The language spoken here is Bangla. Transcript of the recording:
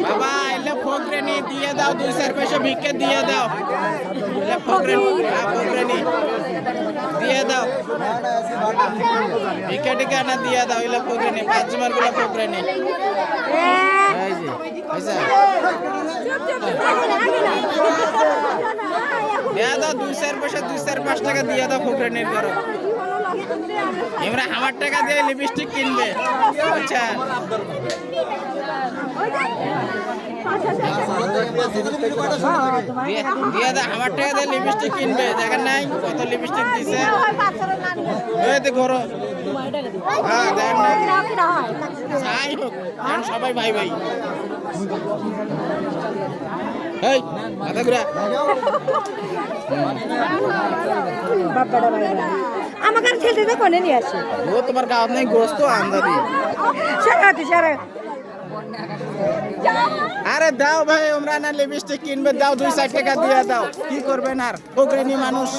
বাবা এলে ফকরেনি দিয়ে দাও 2-4 পয়সা ভিক্ষে দিয়ে দাও এলে ফকরেনি দিয়ে দাও ভিক্ষে টিকা না দিয়ে দাও এলে ফকরেনি 5 জমার গুলো ফকরেনি এই যে পয়সা দিয়ে দাও 2-4 পয়সা 2-4-5 টাকা দিয়ে দাও ফকরেনির করো এমরা আমার টাকা দিয়ে লিপস্টিক কিনবে আচ্ছা দিয়ে দাও আমার টাকা দিয়ে লিপস্টিক কিনবে দেখেন নাই কত লিপস্টিক দিছে এই তো ঘর হ্যাঁ দেখেন না যাই হোক এখন সবাই ভাই ভাই এই মাথা ঘুরা আমাকে ছেলেটা কোনে নিয়ে আসে ও তোমার গাঁত নাই গোস্ত আন্দাদি সারা আরে দাও ভাই আমরা না লিপস্টিক কিনবে দাও 2-4 টাকা দিয়ে দাও কি করবেন আর ফকরেনি মানুষ